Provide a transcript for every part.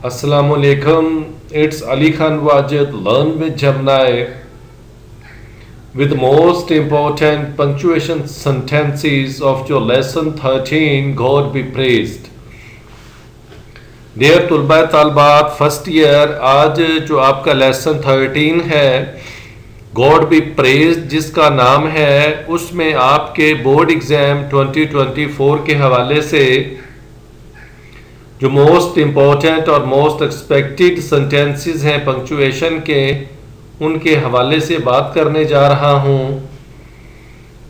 Assalamualaikum. It's Ali Khan Wajid. Learn with Jamnai with most important punctuation sentences of your lesson 13. God be praised. Dear Tulba Talbat, first year, आज जो आपका lesson 13 है God B praise जिसका नाम है, उसमें आपके board exam 2024 के हवाले से जो मोस्ट इम्पोर्टेंट और मोस्ट एक्सपेक्टेड सेंटेंसेस हैं पंक्चुएशन के, उनके हवाले से बात करने जा रहा हूँ।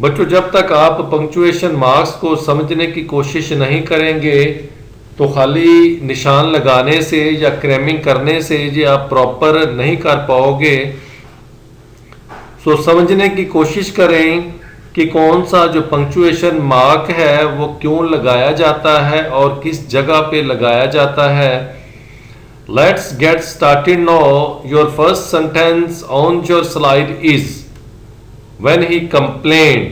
बच्चों, जब तक आप पंक्चुएशन मार्क्स को समझने की कोशिश नहीं करेंगे तो खाली निशान लगाने से या क्रैमिंग करने से ये आप प्रॉपर नहीं कर पाओगे। सो समझने की कोशिश करें कि कौन सा जो पंक्चुएशन मार्क है वो क्यों लगाया जाता है और किस जगह पे लगाया जाता है। Let's get started now. Your first sentence on your slide is when he complained.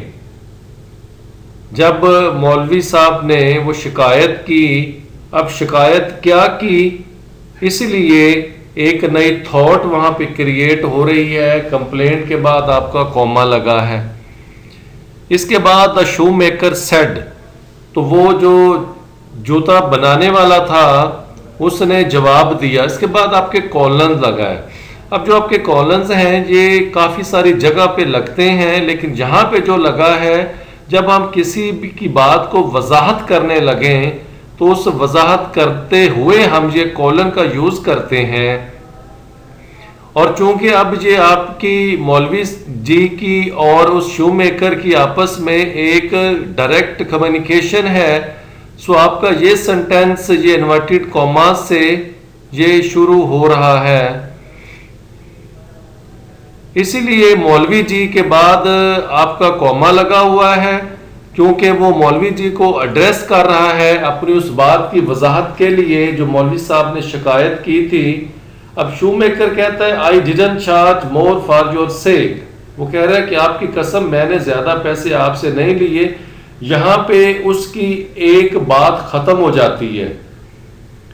जब मौलवी साहब ने वो शिकायत की, अब शिकायत क्या की, इसलिए एक नई थॉट वहां पे क्रिएट हो रही है। कंप्लेंट के बाद आपका कॉमा लगा है। इसके बाद द शू मेकर सेड, तो वो जो जूता बनाने वाला था उसने जवाब दिया। इसके बाद आपके कॉलन्स लगा है। अब जो आपके कॉलन्स हैं ये काफ़ी सारी जगह पे लगते हैं, लेकिन यहाँ पे जो लगा है, जब हम किसी भी की बात को वजाहत करने लगें तो उस वजाहत करते हुए हम ये कॉलन का यूज़ करते हैं। और चूंकि अब ये आपकी मौलवी जी की और उस शू मेकर की आपस में एक डायरेक्ट कम्युनिकेशन है, सो आपका ये सेंटेंस ये इन्वर्टेड कॉमा से ये शुरू हो रहा है। इसीलिए मौलवी जी के बाद आपका कॉमा लगा हुआ है, क्योंकि वो मौलवी जी को एड्रेस कर रहा है अपनी उस बात की वजाहत के लिए जो मौलवी साहब ने शिकायत की थी। अब शू मेकर कहता है I didn't charge more for your sake. वो कह रहा है कि आपकी कसम मैंने ज्यादा पैसे आपसे नहीं लिए। यहाँ पे उसकी एक बात खत्म हो जाती है।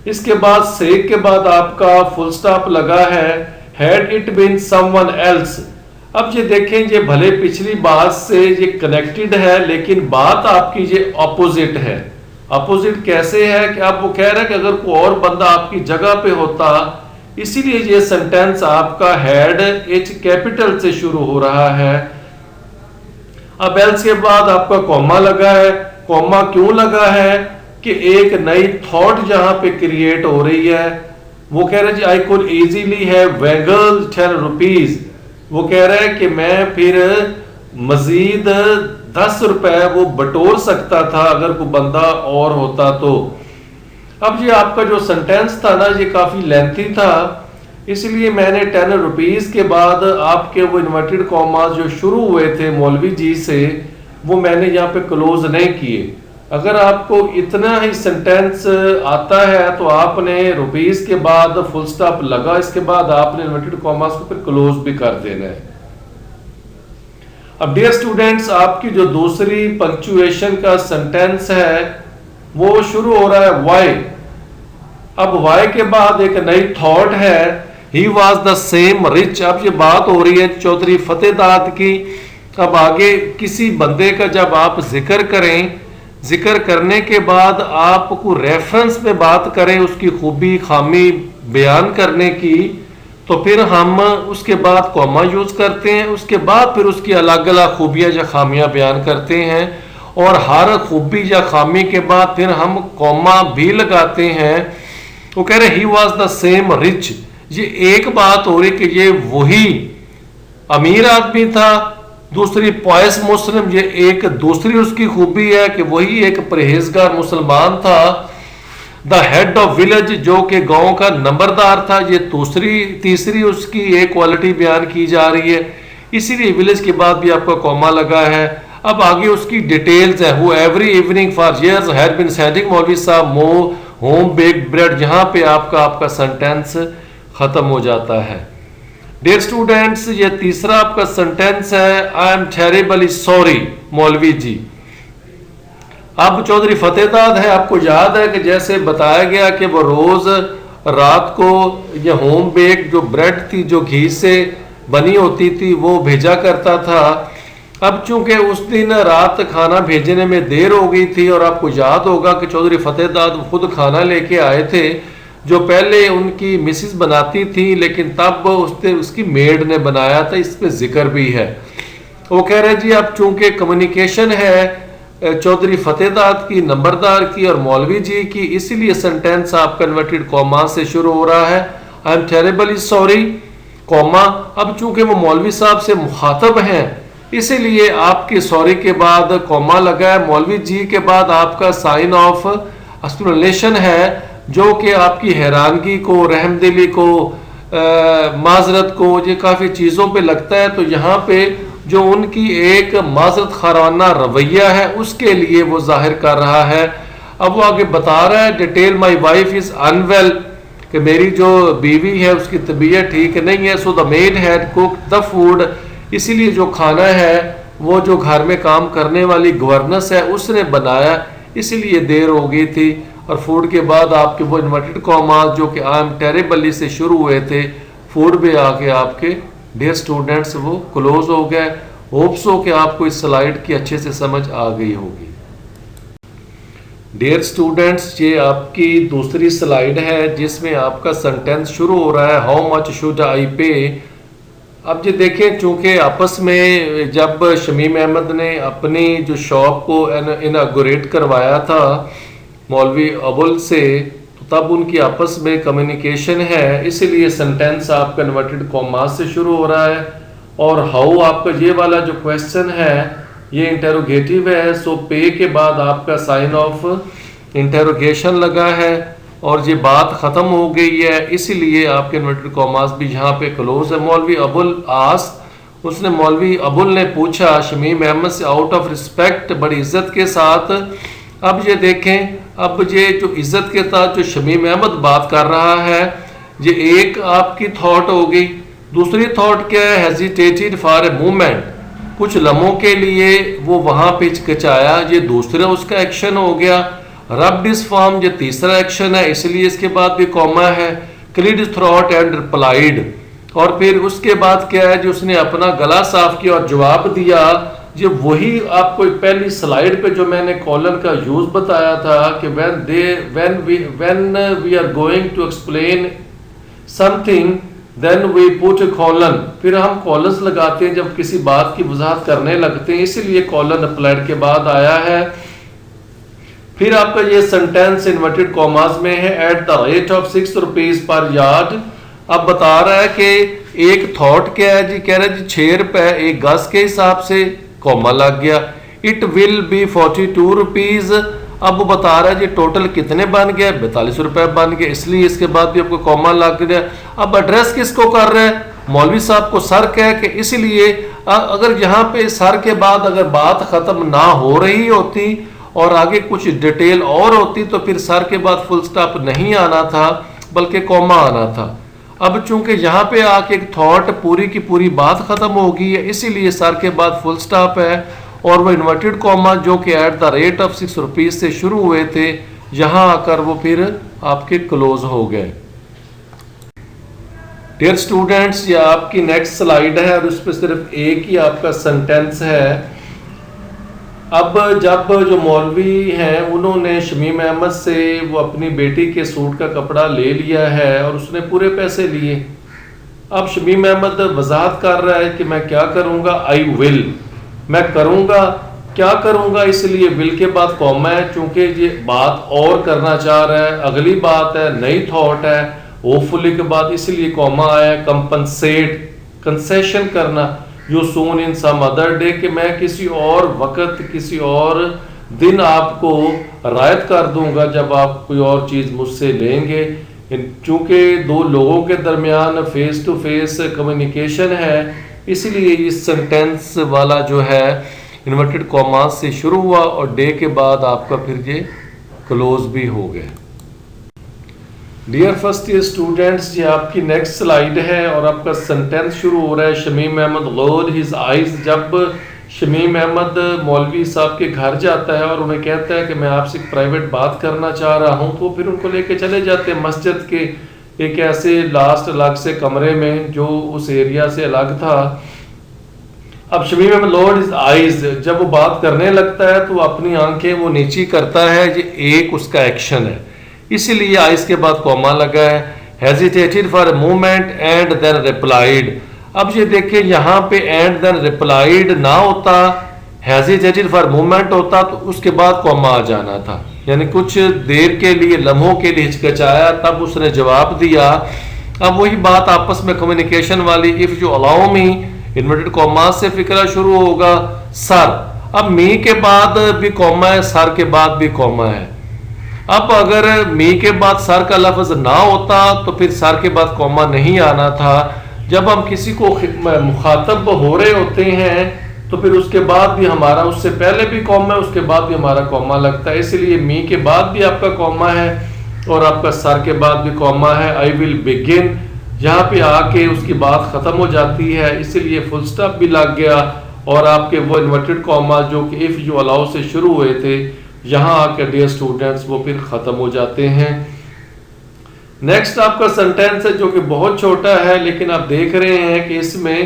इसके बाद सेक के बाद आपका फुल स्टॉप लगा है। Had it been someone else. अब ये देखें, ये भले पिछली बात से ये कनेक्टेड है, लेकिन बात आपकी ये ऑपोजिट है। ऑपोजिट कैसे है कि अब वो कह रहा है कि अगर कोई और बंदा आपकी जगह पे होता, इसीलिए ये सेंटेंस आपका हैड एच कैपिटल से शुरू हो रहा है। अब एल्स के बाद आपका कॉमा लगा है। कॉमा क्यों लगा है कि एक नई थॉट जहां पे क्रिएट हो रही है। वो कह रहे जी I could easily have haggled 10 rupees. वो कह रहा है कि मैं फिर मजीद 10 रुपए वो बटोर सकता था अगर कोई बंदा और होता तो। अब ये आपका जो सेंटेंस था ना, ये काफी लेंथी था, इसलिए मैंने 10 रुपीज के बाद आपके वो इन्वर्टेड कॉमा जो शुरू हुए थे मौलवी जी से, वो मैंने यहाँ पे क्लोज नहीं किए। अगर आपको इतना ही सेंटेंस आता है तो आपने रुपीज के बाद फुल स्टॉप लगा, इसके बाद आपने इन्वर्टेड कॉमास को फिर क्लोज भी कर देना है। अब डियर स्टूडेंट्स, आपकी जो दूसरी पंक्चुएशन का सेंटेंस है वो शुरू हो रहा है वाई। अब वाई के बाद एक नई थॉट है, he was the same rich. अब ये बात हो रही है चौधरी फतेहदाद की। अब आगे किसी बंदे का जब आप जिक्र करें, जिक्र करने के बाद आपको रेफरेंस पे बात करें उसकी खूबी खामी बयान करने की, तो फिर हम उसके बाद कॉमा यूज करते हैं। उसके बाद फिर उसकी अलग अलग खूबियां या खामियां बयान करते हैं, और हर खूबी या खामी के बाद फिर हम कॉमा भी लगाते हैं। वो कह रहे he was the same rich. ये एक बात हो रही कि ये वही अमीर आदमी था। दूसरी पॉइस मुस्लिम, ये एक दूसरी उसकी खूबी है कि वही एक परहेजगार मुसलमान था। द हेड ऑफ विलेज, जो कि गांव का नंबरदार था, ये तीसरी उसकी एक क्वालिटी बयान की जा रही है, इसीलिए विलेज के बाद भी आपका कॉमा लगा है। अब आगे उसकी डिटेल्स है। Who every evening for years had been sending maulvi sahab home baked bread. यहाँ पे आपका सेंटेंस खत्म हो जाता है। डियर स्टूडेंट्स, ये तीसरा आपका सेंटेंस है आई एम टेरिबली सॉरी मौलवी जी। अब चौधरी फतेहदाद है, आपको याद है कि जैसे बताया गया कि वो रोज रात को ये होम बेक जो ब्रेड थी जो घी से बनी होती थी वो भेजा करता था। अब चूंकि उस दिन रात खाना भेजने में देर हो गई थी और आपको याद होगा कि चौधरी फतेहदाद खुद खाना लेके आए थे, जो पहले उनकी मिसिस बनाती थी लेकिन तब उसकी मेड ने बनाया था, इस पे जिक्र भी है। वो कह रहे जी अब चूंकि कम्युनिकेशन है चौधरी फतेहदाद की, नंबरदार की और मौलवी जी की, इसीलिए सेंटेंस आपका इन्वर्टेड कॉमा से शुरू हो रहा है। I am terribly sorry comma. अब चूंकि वो मौलवी साहब से मुखातब हैं इसीलिए आपके सॉरी के बाद कॉमा लगा है। मौलवी जी के बाद आपका साइन ऑफ एक्सप्लेनेशन है जो कि आपकी हैरानगी को, रहमदिली को, माजरत को, ये काफ़ी चीज़ों पे लगता है। तो यहाँ पे जो उनकी एक माजरत खाराना रवैया है उसके लिए वो जाहिर कर रहा है। अब वो आगे बता रहा है detail my wife is unwell, कि मेरी जो बीवी है उसकी तबीयत ठीक नहीं है। So the made had cook the food, इसीलिए जो खाना है वो जो घर में काम करने वाली गवर्नेंस है उसने बनाया, इसीलिए देर हो गई थी। और फूड के बाद आपके वो इन्वर्टेड कॉमास जो कि आई एम टेरेबली से शुरू हुए थे, फूड पे आके आपके डियर स्टूडेंट्स वो क्लोज हो गए। होप्स हो कि आपको इस स्लाइड की अच्छे से समझ आ गई होगी। डियर स्टूडेंट्स, ये आपकी दूसरी स्लाइड है जिसमें आपका सेंटेंस शुरू हो रहा है हाउ मच शुड आई पे। अब ये देखें, चूंकि आपस में जब शमीम अहमद ने अपनी जो शॉप को इनागोरेट करवाया था मौलवी अबुल से, तो तब उनकी आपस में कम्युनिकेशन है, इसीलिए सेंटेंस आपका इन्वर्टेड कॉमास से शुरू हो रहा है। और हाउ आपका ये वाला जो क्वेश्चन है ये इंटेरोगेटिव है, सो पे के बाद आपका साइन ऑफ इंटेरोगेशन लगा है और ये बात ख़त्म हो गई है, इसीलिए आपके इन्वर्टेड कॉमास भी यहाँ पे क्लोज है। मौलवी अबुल उसने मौलवी अबुल ने पूछा शमीम अहमद से आउट ऑफ रिस्पेक्ट, बड़ी इज्जत के साथ। अब ये देखें, अब ये जो इज्जत के साथ जो शमीम अहमद बात कर रहा है, ये एक आपकी थॉट हो गई। दूसरी थॉट क्या है, हेजिटेटेड फॉर ए मोमेंट, कुछ लम्हों के लिए वो वहां पे हिचकिचाया, ये दूसरा उसका एक्शन हो गया। रब्ड इज फॉर्म, ये तीसरा एक्शन है, इसलिए इसके बाद भी कॉमा है। क्लिड थ्रॉट एंड रिप्लाइड, और फिर उसके बाद क्या है, जो उसने अपना गला साफ किया और जवाब दिया। ये वही आपको पहली स्लाइड पे जो मैंने कॉलन का यूज बताया था कि when we are going to explain something then we put a colon, फिर हम कॉलन्स लगाते हैं जब किसी बात की वजाहत करने लगते हैं, इसीलिए कॉलन अप्लाइड के बाद आया है। फिर आपका ये सेंटेंस इन्वर्टेड कॉमास में है at the rate of 6 rupees per yard. अब बता रहा है कि एक थॉट क्या है जी, कह रहा है जी 6 रुपए एक गज के हिसाब से, कॉमा लग गया। It will B 42 rupees. अब वो बता रहा है जी टोटल कितने बन गए, 42 रुपए बन गए, इसलिए इसके बाद भी आपको कॉमा लग गया। अब एड्रेस किसको कर रहे हैं, मौलवी साहब को सर कह के, इसलिए अगर यहाँ पे सर के बाद अगर बात खत्म ना हो रही होती और आगे कुछ डिटेल और होती तो फिर सर के बाद फुल स्टॉप नहीं आना था बल्कि कॉमा आना था। अब चूंकि यहाँ पे आके एक थॉट पूरी की पूरी बात खत्म हो गई है, इसीलिए सर के बाद फुल स्टॉप है और वो इन्वर्टेड कॉमा जो कि at the rate of 6 rupees से शुरू हुए थे, यहाँ आकर वो फिर आपके क्लोज हो गए। डियर स्टूडेंट्स, ये आपकी नेक्स्ट स्लाइड है और उस पर सिर्फ एक ही आपका सेंटेंस है। अब जब जो मौलवी हैं उन्होंने शमीम अहमद से वो अपनी बेटी के सूट का कपड़ा ले लिया है और उसने पूरे पैसे लिए। अब शमीम अहमद वजाहत कर रहा है कि मैं क्या करूंगा, आई विल, मैं करूंगा, क्या करूंगा, इसलिए विल के बाद कॉमा है, चूंकि ये बात और करना चाह रहा है, अगली बात है, नई थॉट है, होपफुली के बाद इसलिए कॉमा आया। कंपनसेट, कंसेशन करना, you soon in some other day, कि मैं किसी और वक्त किसी और दिन आपको रायत कर दूंगा जब आप कोई और चीज मुझसे लेंगे। चूंकि दो लोगों के दरमियान फेस टू फेस कम्युनिकेशन है, इसलिए इस सेंटेंस वाला जो है इन्वर्टेड कॉमास से शुरू हुआ और डे के बाद आपका फिर ये क्लोज भी हो गए। डियर फर्स्ट ईयर स्टूडेंट्स, ये आपकी नेक्स्ट स्लाइड है और आपका सेंटेंस शुरू हो रहा है Shamim Ahmed lowered his eyes. जब शमीम अहमद मौलवी साहब के घर जाता है और उन्हें कहता है कि मैं आपसे एक प्राइवेट बात करना चाह रहा हूं, तो फिर उनको लेके चले जाते हैं मस्जिद के एक ऐसे लास्ट अलग से कमरे में जो उस एरिया से अलग था। अब Shamim Ahmed lowered his eyes, जब वो बात करने लगता है तो अपनी आंखें वो नीची करता है, ये एक उसका एक्शन है, इसीलिए आईज के बाद कॉमा लगा है। Hesitated for a moment and then replied. अब ये देखिए यहाँ पे एंड देन रिप्लाइड ना होता, हेजिटेटेड फॉर मोमेंट होता तो उसके बाद कॉमा आ जाना था, यानी कुछ देर के लिए, लम्हों के लिए हिचकिचाया, तब उसने जवाब दिया। अब वही बात आपस में कम्युनिकेशन वाली, if you allow me, inverted comma से फिक्रा शुरू होगा सर। अब मी के बाद भी कॉमा है, सर के बाद भी कॉमा है। अब अगर मी के बाद सर का लफ्ज ना होता तो फिर सर के बाद कॉमा नहीं आना था। जब हम किसी को मुखातब हो रहे होते हैं तो फिर उसके बाद भी हमारा, उससे पहले भी कॉमा है, उसके बाद भी हमारा कॉमा लगता है, इसलिए मी के बाद भी आपका कॉमा है और आपका सर के बाद भी कॉमा है। आई विल बिगिन, यहाँ पे आके उसकी बात खत्म हो जाती है, इसीलिए फुल स्टॉप भी लग गया और आपके वो इन्वर्टेड कॉमा जो कि इफ यू अलाउ से शुरू हुए थे, यहाँ आके डियर स्टूडेंट्स वो फिर खत्म हो जाते हैं। नेक्स्ट आपका सेंटेंस है जो कि बहुत छोटा है, लेकिन आप देख रहे हैं कि इसमें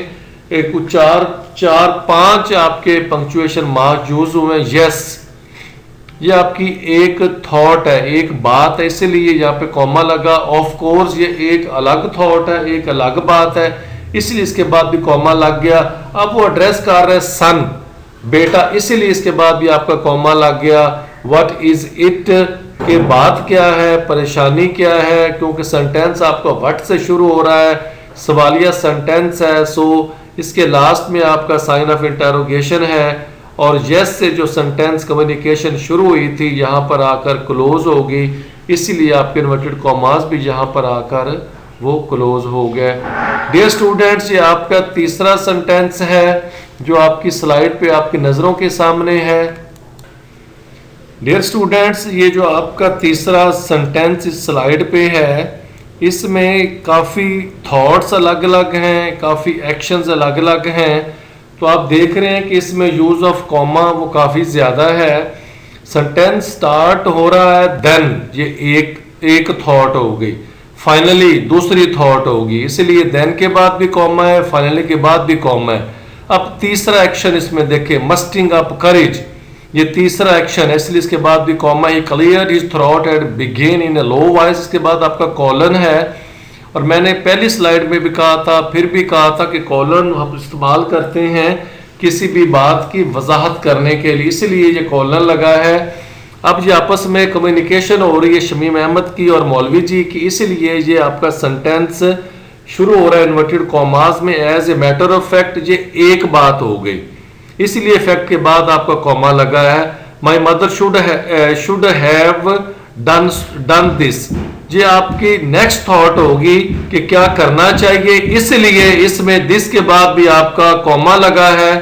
एक चार पांच आपके पंक्चुएशन मार्क यूज हुए हैं। यस, ये आपकी एक थॉट है, एक बात है, इसलिए यहाँ पे कॉमा लगा। ऑफ कोर्स, ये एक अलग थॉट है, एक अलग बात है, इसलिए इसके बाद भी कॉमा लग गया। अब वो एड्रेस कर रहे हैं सन, बेटा, इसीलिए इसके बाद भी आपका कॉमा लग गया। व्हाट इज इट के बाद क्या है, परेशानी क्या है, क्योंकि सेंटेंस आपका व्हाट से शुरू हो रहा है, सवालिया सेंटेंस है, सो इसके लास्ट में आपका साइन ऑफ इंटरोगेशन है और यस से जो सेंटेंस कम्युनिकेशन शुरू हुई थी यहाँ पर आकर क्लोज हो गई, इसीलिए आपके इन्वर्टेड कॉमास भी यहाँ पर आकर वो क्लोज हो गए। डियर स्टूडेंट्स, ये आपका तीसरा सेंटेंस है जो आपकी स्लाइड पे आपकी नज़रों के सामने है। डियर स्टूडेंट्स, ये जो आपका तीसरा सेंटेंस इस स्लाइड पे है, इसमें काफ़ी थॉट्स अलग अलग हैं, काफ़ी एक्शंस अलग अलग हैं। तो आप देख रहे हैं कि इसमें यूज ऑफ कॉमा वो काफ़ी ज़्यादा है। सेंटेंस स्टार्ट हो रहा है देन, ये एक थॉट हो गई, फाइनली दूसरी थॉट होगी, इसलिए देन के बाद भी कॉमा है, फाइनली के बाद भी कॉमा है। अब तीसरा एक्शन इसमें देखें, मस्टिंग अप करेज, ये तीसरा एक्शन है, इसलिए इसके बाद भी comma. He clear his throat and begin in a low voice, इसके बाद आपका कॉलन है। और मैंने पहली स्लाइड में भी कहा था, फिर भी कहा था कि कॉलन हम इस्तेमाल करते हैं किसी भी बात की वजाहत करने के लिए, इसलिए ये कॉलन लगा है। अब ये आपस में कम्युनिकेशन हो रही है शमीम अहमद की और मौलवी जी की, इसलिए ये आपका सेंटेंस शुरू हो रहा है इन्वर्टेड कॉमास में। As a matter of fact ये एक बात हो गई, इसलिए फैक्ट के बाद आपका कॉमा लगा है। My mother should have done this, ये आपकी नेक्स्ट थॉट होगी कि क्या करना चाहिए, इसलिए इसमें दिस के बाद भी आपका कॉमा लगा है।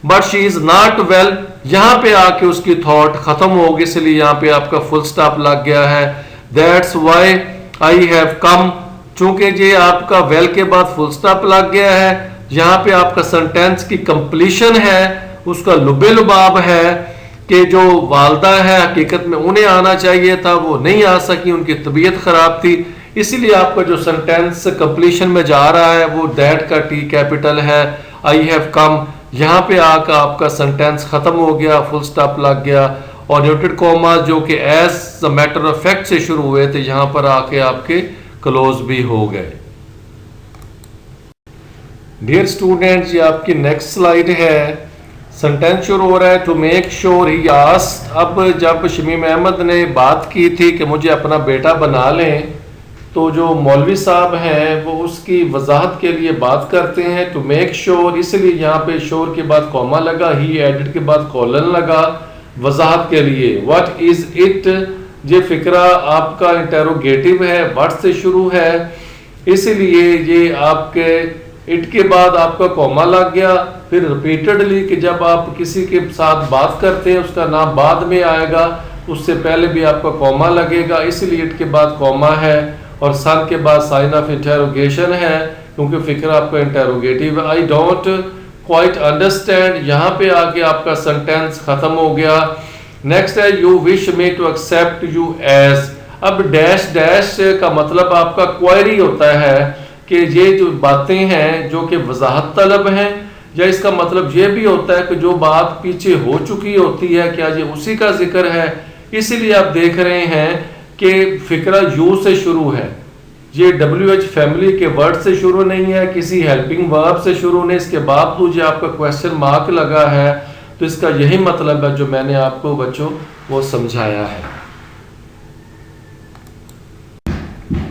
But she is not well, यहां पे आके उसकी थॉट खत्म होगी, इसलिए यहां पे आपका फुल स्टॉप लग गया है। That's why I have come, चूंकि ये आपका वेल के बाद फुल स्टॉप लग गया है, यहां पे आपका सेंटेंस की कंप्लीशन है, उसका लुबे लुबाब है कि जो वालदा है हकीकत में उन्हें आना चाहिए था, वो नहीं आ सकी, उनकी तबीयत खराब थी, इसीलिए आपका जो सेंटेंस कंप्लीशन में जा रहा है वो दैट का टी कैपिटल है। आई हैव कम, यहाँ पे आकर आपका सेंटेंस खत्म हो गया, फुल स्टॉप लग गया और न्यूटेड कॉमा जो कि as a matter of fact से शुरू हुए थे यहाँ पर आके आपके क्लोज भी हो गए। डियर स्टूडेंट्स, ये आपकी नेक्स्ट स्लाइड है। सेंटेंस शुरू हो रहा है to make sure he asked. अब जब शमीम अहमद ने बात की थी कि मुझे अपना बेटा बना लें, तो जो मौलवी साहब हैं वो उसकी वजाहत के लिए बात करते हैं टू मेक श्योर, इसलिए यहाँ पे श्योर के बाद कॉमा लगा, ही एडेड के बाद कॉलन लगा वजाहत के लिए। व्हाट इज इट, ये फिक्रा आपका इंटेरोगेटिव है, व्हाट से शुरू है, इसलिए ये आपके इट के बाद आपका कॉमा लग गया। फिर रिपीटेडली कि जब आप किसी के साथ बात करते हैं उसका नाम बाद में आएगा, उससे पहले भी आपका कॉमा लगेगा, इसलिए इट के बाद कॉमा है और सन के बाद साइन ऑफ इंटेरोगेशन है, क्योंकि फिक्र आपका इंटेरोगेटिव है। आई डोंट क्वाइट अंडरस्टैंड, यहाँ पे आके आपका सेंटेंस खत्म हो गया। नेक्स्ट है you wish me to accept you as. अब डैश डैश का मतलब आपका क्वेरी होता है कि ये जो बातें हैं जो कि वजाहत तलब हैं, या इसका मतलब ये भी होता है कि जो बात पीछे हो चुकी होती है क्या ये उसी का जिक्र है। इसीलिए आप देख रहे हैं कि फिक्रा यू से शुरू है, ये WH फैमिली के वर्ड से शुरू नहीं है, किसी हेल्पिंग वर्ब से शुरू नहीं, इसके बावजूद आपका क्वेश्चन मार्क लगा है, तो इसका यही मतलब है जो मैंने आपको बच्चों वो समझाया है।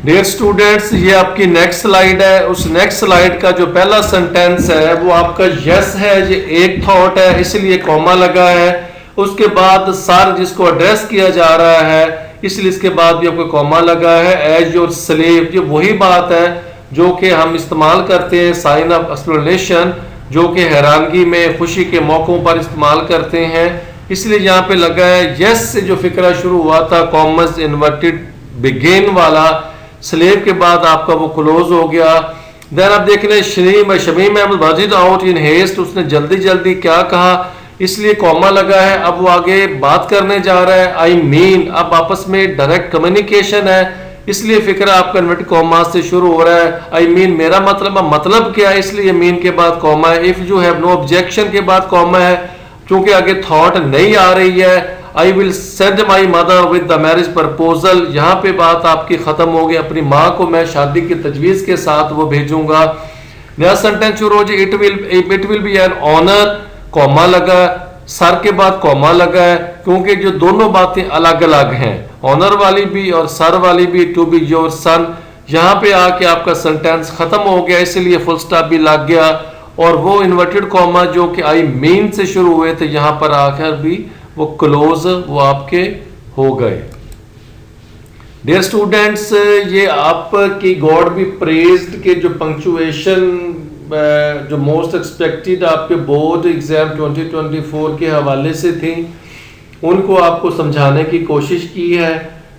डियर स्टूडेंट्स, ये आपकी नेक्स्ट स्लाइड है। उस नेक्स्ट स्लाइड का जो पहला सेंटेंस है वो आपका यस है, ये एक थॉट है इसलिए कॉमा लगा है। उसके बाद सर जिसको एड्रेस किया जा रहा है इसलिए इसके बाद भी आपको कॉमा लगा है। एज योर स्लेव, ये वही बात है जो कि हम इस्तेमाल करते हैं साइन ऑफ एक्सप्लेनेशन, जो कि हैरानगी में खुशी के मौकों पर इस्तेमाल करते हैं, इसलिए यहाँ पे लगा है। यस से जो फिक्रा शुरू हुआ था कॉमर्स इन्वर्टेड बिगिन वाला, स्लेव के बाद आपका वो क्लोज हो गया। देन आप देख लें शमीम अहमद वाजिद आउट इन हेस्ट, उसने जल्दी जल्दी क्या कहा इसलिए कॉमा लगा है। अब वो आगे बात करने जा रहा है आई मीन, अब आपस में डायरेक्ट कम्युनिकेशन है इसलिए फिक्रा आपका इन्वर्टेड कॉमा से शुरू हो रहा है। आई मीन मेरा मतलब क्या है, इसलिए मीन के बाद कॉमा है। If you have no objection के बाद कॉमा है, क्योंकि आगे थॉट नहीं आ रही है। I will send my mother with the marriage proposal, यहाँ पे बात आपकी खत्म हो गई, अपनी माँ को मैं शादी की तजवीज के साथ वो भेजूंगा। नया सेंटेंस शुरू हो जाए, it will be an honour, comma लगा, सर के बाद कॉमा लगा है क्योंकि जो दोनों बातें अलग अलग हैं, ऑनर वाली भी और सर वाली भी, टू बी योर सन, यहाँ पे आके आपका सेंटेंस खत्म हो गया इसलिए फुल स्टॉप भी लग गया। और वो इन्वर्टेड कॉमा जो कि आई मीन से शुरू हुए थे यहाँ पर आकर भी वो क्लोज वो आपके हो गए। डियर स्टूडेंट्स, ये आपकी गॉड बी प्रेज्ड के जो पंक्चुएशन जो मोस्ट एक्सपेक्टेड आपके बोर्ड एग्जाम 2024 के हवाले से थी उनको आपको समझाने की कोशिश की है।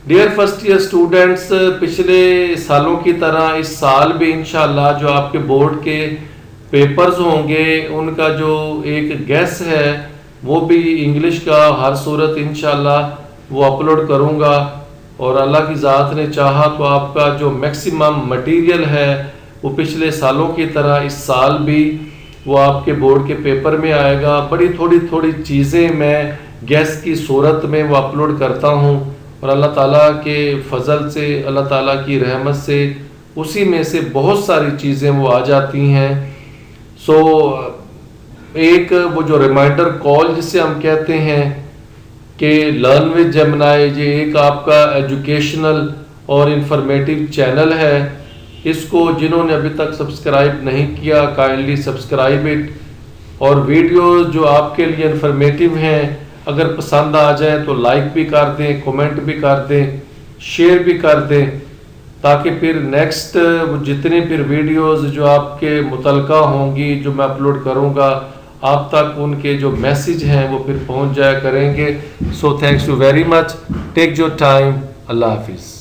डियर फर्स्ट ईयर स्टूडेंट्स, पिछले सालों की तरह इस साल भी इंशाल्लाह जो आपके बोर्ड के पेपर्स होंगे उनका जो एक गेस है वो भी इंग्लिश का हर सूरत इंशाल्लाह वो अपलोड करूँगा, और अल्लाह की ज़ात ने चाहा तो आपका जो मैक्सिमम मटेरियल है वो पिछले सालों की तरह इस साल भी वो आपके बोर्ड के पेपर में आएगा। बड़ी थोड़ी चीज़ें मैं गेस की सूरत में वो अपलोड करता हूँ, और अल्लाह ताला के फजल से, अल्लाह ताला की रहमत से उसी में से बहुत सारी चीज़ें वो आ जाती हैं। सो एक वो जो रिमाइंडर कॉल जिसे हम कहते हैं कि लर्न विद जेमिनी, ये एक आपका एजुकेशनल और इंफॉर्मेटिव चैनल है, इसको जिन्होंने अभी तक सब्सक्राइब नहीं किया काइंडली सब्सक्राइब इट, और वीडियोस जो आपके लिए इंफॉर्मेटिव हैं अगर पसंद आ जाए तो लाइक भी कर दें, कमेंट भी कर दें, शेयर भी कर दें, ताकि फिर नेक्स्ट जितने फिर वीडियोस जो आपके मुतलका होंगी जो मैं अपलोड करूंगा आप तक उनके जो मैसेज हैं वो फिर पहुंच जाया करेंगे। So thanks you very much, take your time, अल्लाह हाफिज़।